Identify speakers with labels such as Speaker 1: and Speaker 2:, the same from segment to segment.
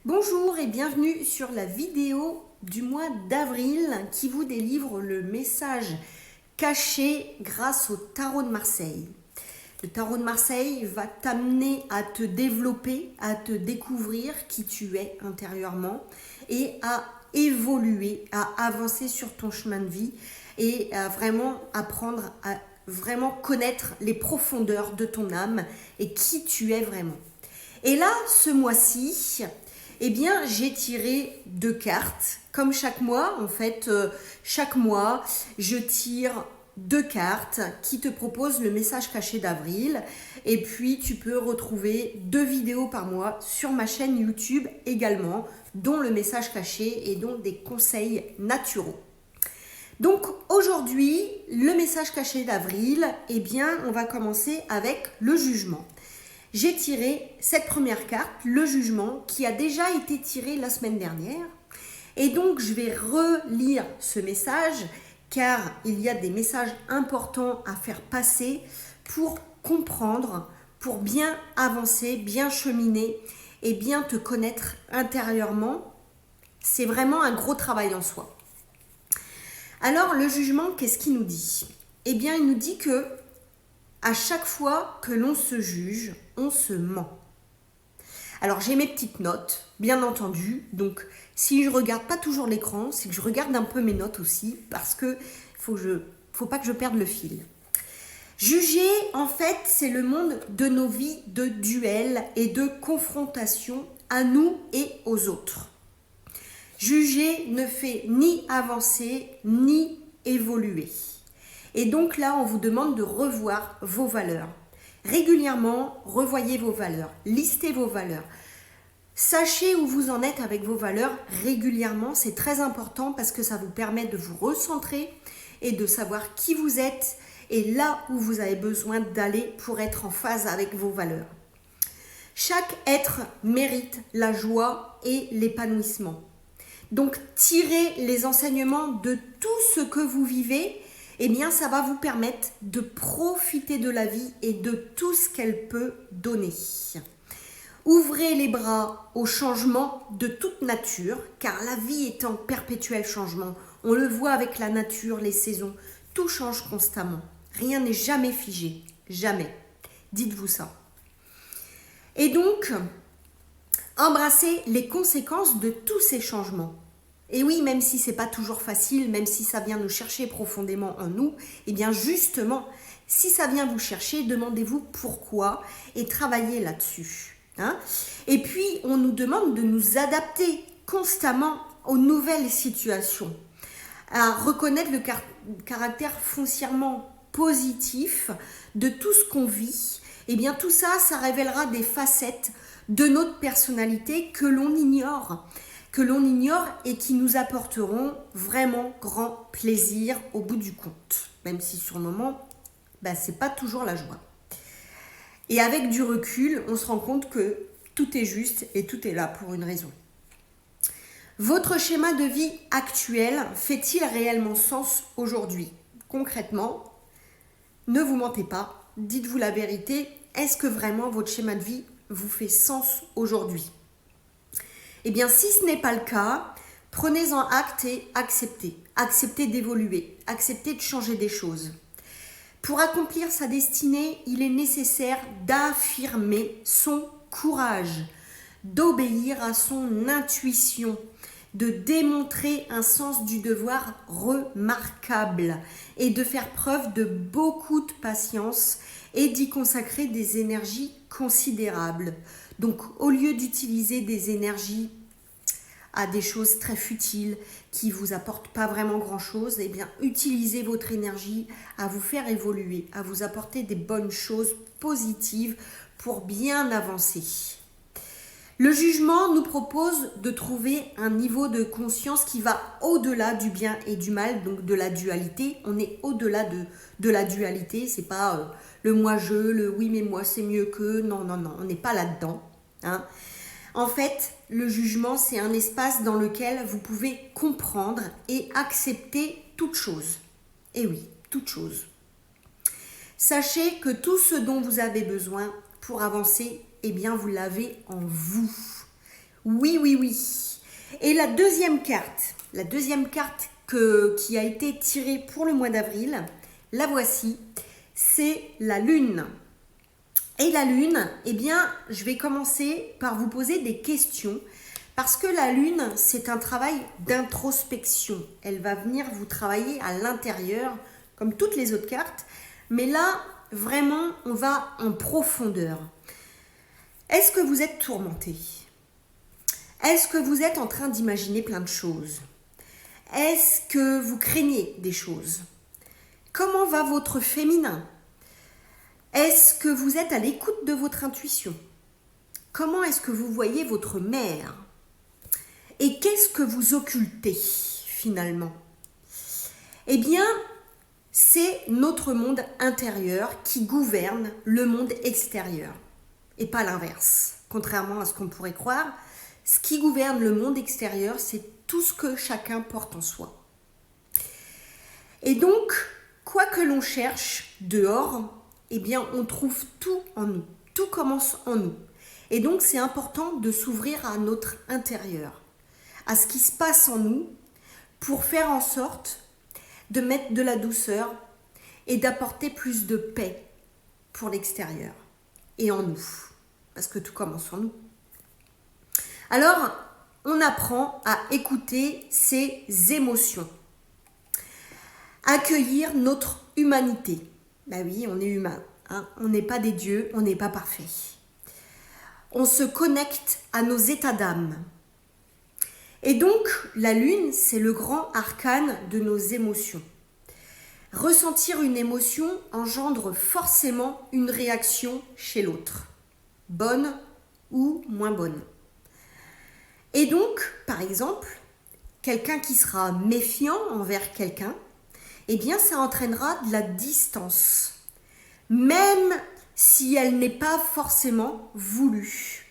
Speaker 1: Bonjour et bienvenue sur la vidéo du mois d'avril qui vous délivre le message caché grâce au tarot de Marseille. Le tarot de Marseille va t'amener à te développer, à te découvrir qui tu es intérieurement et à évoluer, à avancer sur ton chemin de vie et à vraiment apprendre à vraiment connaître les profondeurs de ton âme et qui tu es vraiment. Et là, ce mois-ci, eh bien, j'ai tiré 2 cartes. Comme chaque mois, en fait, chaque mois, je tire 2 cartes qui te proposent le message caché d'avril. Et puis, tu peux retrouver 2 vidéos par mois sur ma chaîne YouTube également, dont le message caché et dont des conseils naturels. Donc, aujourd'hui, le message caché d'avril, eh bien, on va commencer avec le jugement. J'ai tiré cette première carte, le jugement, qui a déjà été tirée la semaine dernière. Et donc, je vais relire ce message, car il y a des messages importants à faire passer pour comprendre, pour bien avancer, bien cheminer et bien te connaître intérieurement. C'est vraiment un gros travail en soi. Alors, le jugement, qu'est-ce qu'il nous dit? Eh bien, il nous dit que à chaque fois que l'on se juge, on se ment. Alors, j'ai mes petites notes, bien entendu. Donc, si je ne regarde pas toujours l'écran, c'est que je regarde un peu mes notes aussi, parce que faut pas que je perde le fil. Juger, en fait, c'est le monde de nos vies de duel et de confrontation à nous et aux autres. Juger ne fait ni avancer, ni évoluer. Et donc là, on vous demande de revoir vos valeurs. Régulièrement, revoyez vos valeurs, listez vos valeurs. Sachez où vous en êtes avec vos valeurs régulièrement, c'est très important parce que ça vous permet de vous recentrer et de savoir qui vous êtes et là où vous avez besoin d'aller pour être en phase avec vos valeurs. Chaque être mérite la joie et l'épanouissement. Donc, tirez les enseignements de tout ce que vous vivez. Eh bien, ça va vous permettre de profiter de la vie et de tout ce qu'elle peut donner. Ouvrez les bras au changement de toute nature, car la vie est en perpétuel changement. On le voit avec la nature, les saisons, tout change constamment. Rien n'est jamais figé, jamais. Dites-vous ça. Et donc, embrassez les conséquences de tous ces changements. Et oui, même si c'est pas toujours facile, même si ça vient nous chercher profondément en nous, eh bien justement, si ça vient vous chercher, demandez-vous pourquoi et travaillez là-dessus. Et puis, on nous demande de nous adapter constamment aux nouvelles situations, à reconnaître le caractère foncièrement positif de tout ce qu'on vit. Eh bien tout ça, ça révélera des facettes de notre personnalité que l'on ignore et qui nous apporteront vraiment grand plaisir au bout du compte. Même si sur le moment, c'est pas toujours la joie. Et avec du recul, on se rend compte que tout est juste et tout est là pour une raison. Votre schéma de vie actuel fait-il réellement sens aujourd'hui? Concrètement, ne vous mentez pas, dites-vous la vérité. Est-ce que vraiment votre schéma de vie vous fait sens aujourd'hui? Eh bien, si ce n'est pas le cas, prenez-en acte et acceptez. Acceptez d'évoluer, acceptez de changer des choses. Pour accomplir sa destinée, il est nécessaire d'affirmer son courage, d'obéir à son intuition, de démontrer un sens du devoir remarquable et de faire preuve de beaucoup de patience et d'y consacrer des énergies considérables. Donc, au lieu d'utiliser des énergies à des choses très futiles qui ne vous apportent pas vraiment grand-chose, eh bien, utilisez votre énergie à vous faire évoluer, à vous apporter des bonnes choses positives pour bien avancer. Le jugement nous propose de trouver un niveau de conscience qui va au-delà du bien et du mal, donc de la dualité. On est au-delà de la dualité, c'est pas le moi-je, le oui mais moi c'est mieux que, non, on n'est pas là-dedans. En fait, le jugement, c'est un espace dans lequel vous pouvez comprendre et accepter toute chose. Et oui, toute chose. Sachez que tout ce dont vous avez besoin pour avancer, eh bien, vous l'avez en vous. Oui, oui, oui. Et la deuxième carte qui a été tirée pour le mois d'avril, la voici, c'est la Lune. Et la Lune, eh bien, je vais commencer par vous poser des questions parce que la Lune, c'est un travail d'introspection. Elle va venir vous travailler à l'intérieur, comme toutes les autres cartes. Mais là, vraiment, on va en profondeur. Est-ce que vous êtes tourmenté? Est-ce que vous êtes en train d'imaginer plein de choses? Est-ce que vous craignez des choses? Comment va votre féminin? Est-ce que vous êtes à l'écoute de votre intuition? Comment est-ce que vous voyez votre mère? Et qu'est-ce que vous occultez finalement? Eh bien, c'est notre monde intérieur qui gouverne le monde extérieur et pas l'inverse. Contrairement à ce qu'on pourrait croire, ce qui gouverne le monde extérieur, c'est tout ce que chacun porte en soi. Et donc, quoi que l'on cherche dehors, eh bien, on trouve tout en nous. Tout commence en nous. Et donc, c'est important de s'ouvrir à notre intérieur, à ce qui se passe en nous, pour faire en sorte de mettre de la douceur et d'apporter plus de paix pour l'extérieur et en nous, parce que tout commence en nous. Alors, on apprend à écouter ses émotions, accueillir notre humanité. Ben oui, on est humain, hein. On n'est pas des dieux, on n'est pas parfait. On se connecte à nos états d'âme. Et donc, la Lune, c'est le grand arcane de nos émotions. Ressentir une émotion engendre forcément une réaction chez l'autre, bonne ou moins bonne. Et donc, par exemple, quelqu'un qui sera méfiant envers quelqu'un, eh bien, ça entraînera de la distance, même si elle n'est pas forcément voulue.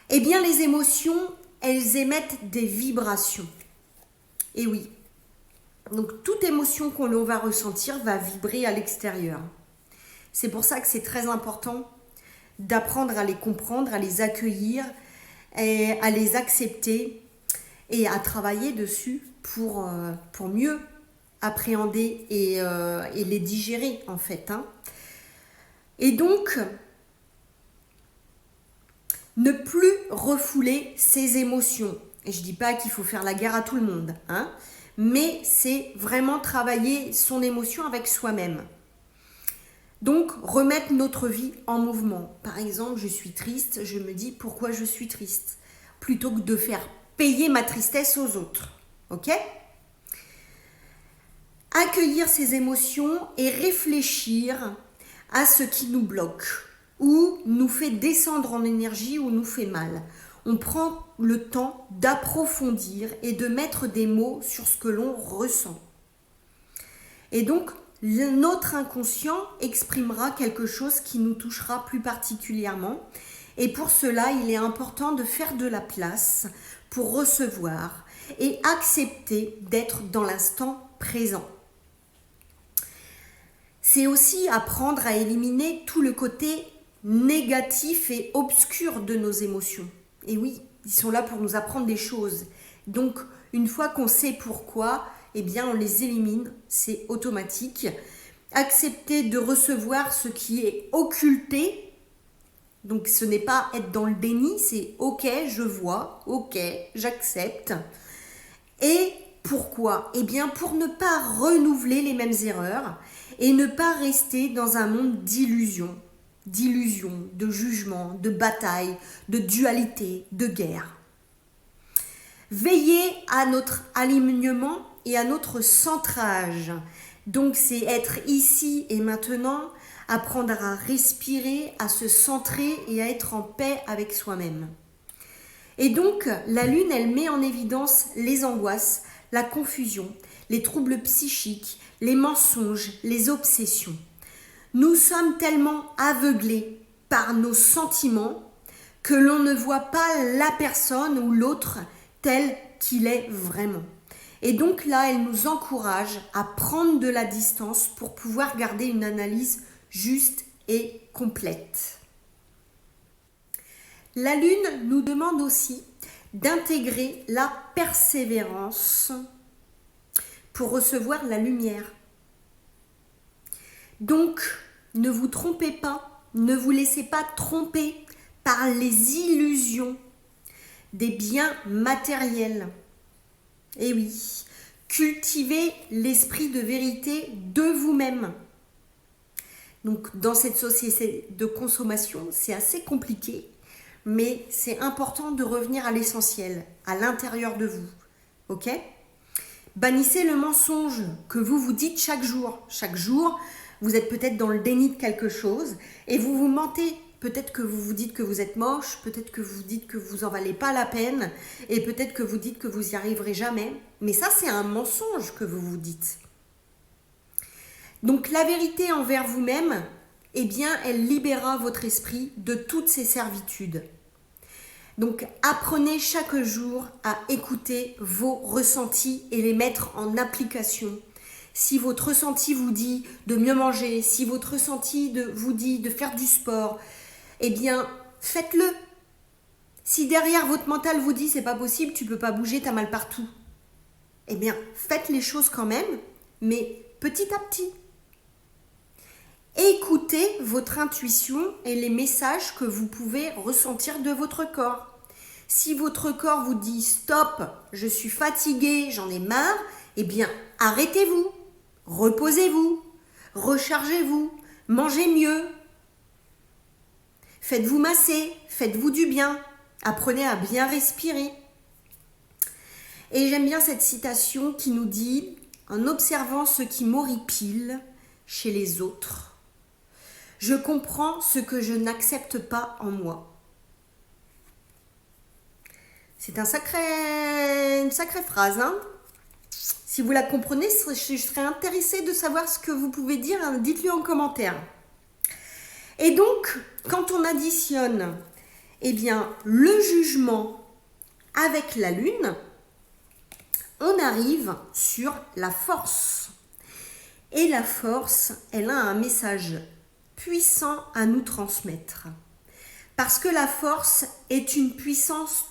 Speaker 1: Eh bien, les émotions, elles émettent des vibrations. Et oui, donc toute émotion qu'on va ressentir va vibrer à l'extérieur. C'est pour ça que c'est très important d'apprendre à les comprendre, à les accueillir, et à les accepter et à travailler dessus pour mieux appréhender et les digérer en fait. Hein. Et donc, ne plus refouler ses émotions. Et je ne dis pas qu'il faut faire la guerre à tout le monde, hein, mais c'est vraiment travailler son émotion avec soi-même. Donc, remettre notre vie en mouvement. Par exemple, je suis triste, je me dis pourquoi je suis triste, plutôt que de faire payer ma tristesse aux autres. Ok ? Accueillir ses émotions et réfléchir à ce qui nous bloque, ou nous fait descendre en énergie, ou nous fait mal. On prend le temps d'approfondir et de mettre des mots sur ce que l'on ressent. Et donc, notre inconscient exprimera quelque chose qui nous touchera plus particulièrement. Et pour cela, il est important de faire de la place pour recevoir et accepter d'être dans l'instant présent. C'est aussi apprendre à éliminer tout le côté négatif et obscur de nos émotions. Et oui, ils sont là pour nous apprendre des choses. Donc, une fois qu'on sait pourquoi, eh bien, on les élimine, c'est automatique. Accepter de recevoir ce qui est occulté. Donc, ce n'est pas être dans le déni, c'est ok, je vois, ok, j'accepte. Et pourquoi ? Eh bien, pour ne pas renouveler les mêmes erreurs et ne pas rester dans un monde d'illusions, de jugement, de bataille, de dualité, de guerre. Veiller à notre alignement et à notre centrage. Donc, c'est être ici et maintenant, apprendre à respirer, à se centrer et à être en paix avec soi-même. Et donc, la Lune, elle met en évidence les angoisses, la confusion, les troubles psychiques, les mensonges, les obsessions. Nous sommes tellement aveuglés par nos sentiments que l'on ne voit pas la personne ou l'autre tel qu'il est vraiment. Et donc là, elle nous encourage à prendre de la distance pour pouvoir garder une analyse juste et complète. La Lune nous demande aussi d'intégrer la persévérance pour recevoir la lumière. Donc, ne vous trompez pas, ne vous laissez pas tromper par les illusions des biens matériels. Et oui, cultivez l'esprit de vérité de vous-même. Donc, dans cette société de consommation, c'est assez compliqué, mais c'est important de revenir à l'essentiel, à l'intérieur de vous. Ok ? Bannissez le mensonge que vous vous dites chaque jour. Chaque jour, vous êtes peut-être dans le déni de quelque chose et vous vous mentez. Peut-être que vous vous dites que vous êtes moche, peut-être que vous dites que vous en valez pas la peine et peut-être que vous dites que vous y arriverez jamais. Mais ça, c'est un mensonge que vous vous dites. Donc la vérité envers vous-même, eh bien, elle libérera votre esprit de toutes ces servitudes. Donc apprenez chaque jour à écouter vos ressentis et les mettre en application. Si votre ressenti vous dit de mieux manger, si votre ressenti vous dit de faire du sport, eh bien, faites-le. Si derrière votre mental vous dit c'est pas possible, tu peux pas bouger, t'as mal partout, eh bien, faites les choses quand même, mais petit à petit. Écoutez votre intuition et les messages que vous pouvez ressentir de votre corps. Si votre corps vous dit stop, je suis fatigué, j'en ai marre, eh bien, arrêtez-vous, reposez-vous, rechargez-vous, mangez mieux. Faites-vous masser, faites-vous du bien, apprenez à bien respirer. Et j'aime bien cette citation qui nous dit « En observant ce qui m'horripile chez les autres, je comprends ce que je n'accepte pas en moi. » C'est une sacrée phrase, hein. Si vous la comprenez, je serais intéressée de savoir ce que vous pouvez dire, hein. Dites-le en commentaire. Et donc, quand on additionne eh bien, le jugement avec la lune, on arrive sur la force. Et la force, elle a un message puissant à nous transmettre. Parce que la force est une puissance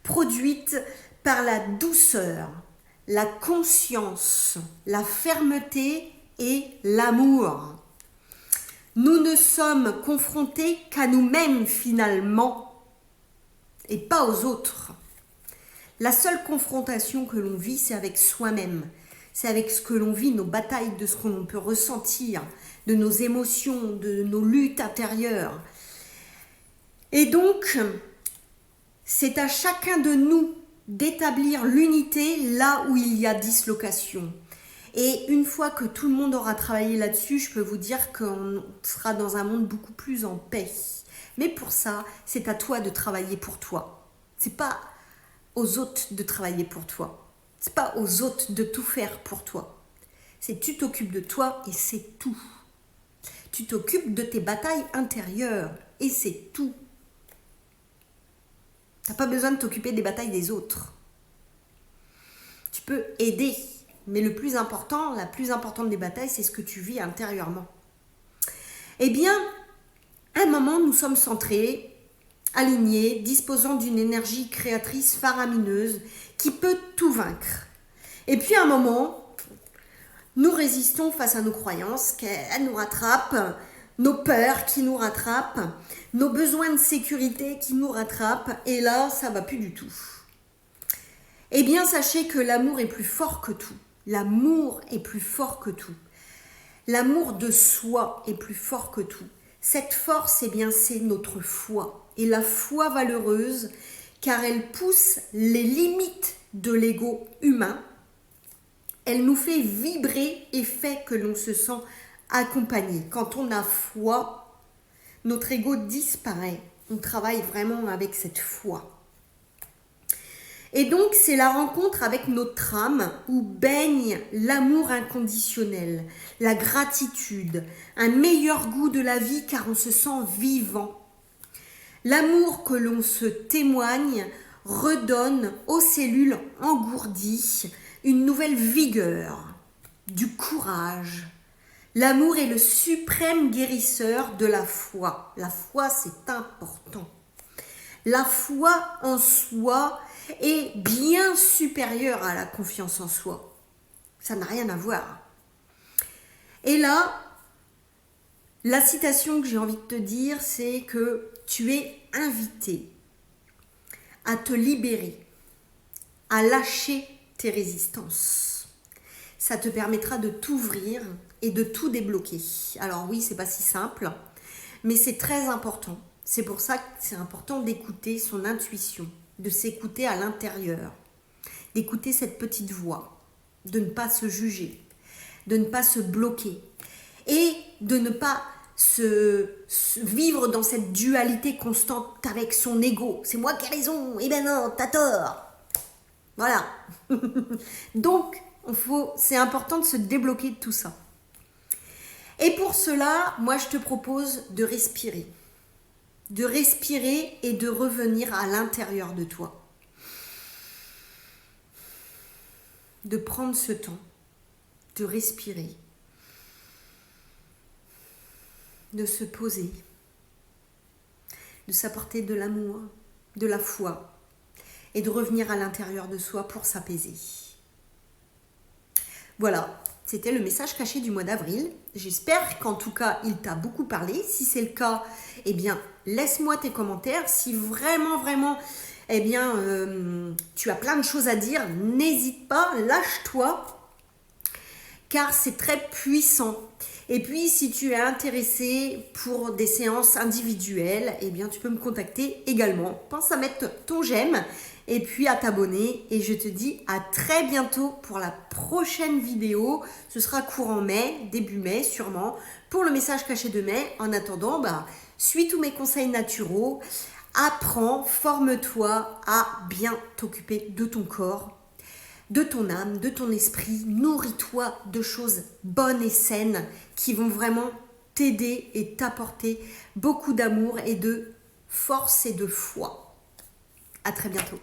Speaker 1: produite par la douceur, la conscience, la fermeté et l'amour. Nous ne sommes confrontés qu'à nous-mêmes finalement et pas aux autres. La seule confrontation que l'on vit, c'est avec soi-même. C'est avec ce que l'on vit, nos batailles, de ce que l'on peut ressentir, de nos émotions, de nos luttes intérieures. Et donc, c'est à chacun de nous d'établir l'unité là où il y a dislocation. Et une fois que tout le monde aura travaillé là-dessus, je peux vous dire qu'on sera dans un monde beaucoup plus en paix. Mais pour ça, c'est à toi de travailler pour toi. C'est pas aux autres de travailler pour toi. C'est pas aux autres de tout faire pour toi. C'est tu t'occupes de toi et c'est tout. Tu t'occupes de tes batailles intérieures et c'est tout. T'as pas besoin de t'occuper des batailles des autres. Tu peux aider, mais le plus important, la plus importante des batailles, c'est ce que tu vis intérieurement. Eh bien, à un moment, nous sommes centrés, alignés, disposant d'une énergie créatrice faramineuse qui peut tout vaincre. Et puis à un moment, nous résistons face à nos croyances, qu'elles nous rattrapent, nos peurs qui nous rattrapent, nos besoins de sécurité qui nous rattrapent, et là, ça va plus du tout. Eh bien, sachez que l'amour est plus fort que tout. L'amour est plus fort que tout. L'amour de soi est plus fort que tout. Cette force, eh bien, c'est notre foi. Et la foi valeureuse, car elle pousse les limites de l'ego humain. Elle nous fait vibrer et fait que l'on se sent accompagné. Quand on a foi, notre ego disparaît. On travaille vraiment avec cette foi. Et donc, c'est la rencontre avec notre âme où baigne l'amour inconditionnel, la gratitude, un meilleur goût de la vie car on se sent vivant. L'amour que l'on se témoigne redonne aux cellules engourdies une nouvelle vigueur, du courage, L'amour est le suprême guérisseur de la foi. La foi, c'est important. La foi en soi est bien supérieure à la confiance en soi. Ça n'a rien à voir. Et là, la citation que j'ai envie de te dire, c'est que tu es invité à te libérer, à lâcher tes résistances. Ça te permettra de t'ouvrir et de tout débloquer. Alors oui, c'est pas si simple, mais c'est très important. C'est pour ça que c'est important d'écouter son intuition, de s'écouter à l'intérieur, d'écouter cette petite voix, de ne pas se juger, de ne pas se bloquer et de ne pas se vivre dans cette dualité constante avec son ego. C'est moi qui ai raison, eh ben non, t'as tort. Voilà. Donc, c'est important de se débloquer de tout ça. Et pour cela, moi je te propose de respirer et de revenir à l'intérieur de toi. De prendre ce temps, de respirer, de se poser, de s'apporter de l'amour, de la foi et de revenir à l'intérieur de soi pour s'apaiser. Voilà, c'était le message caché du mois d'avril. J'espère qu'en tout cas, il t'a beaucoup parlé. Si c'est le cas, eh bien, laisse-moi tes commentaires. Si vraiment, eh bien, tu as plein de choses à dire, n'hésite pas, lâche-toi, car c'est très puissant. Et puis, si tu es intéressé pour des séances individuelles, eh bien, tu peux me contacter également. Pense à mettre ton j'aime et puis à t'abonner. Et je te dis à très bientôt pour la prochaine vidéo. Ce sera courant mai, début mai sûrement, pour le message caché de mai. En attendant, suis tous mes conseils naturaux. Apprends, forme-toi à bien t'occuper de ton corps, de ton âme, de ton esprit. Nourris-toi de choses bonnes et saines qui vont vraiment t'aider et t'apporter beaucoup d'amour et de force et de foi. À très bientôt.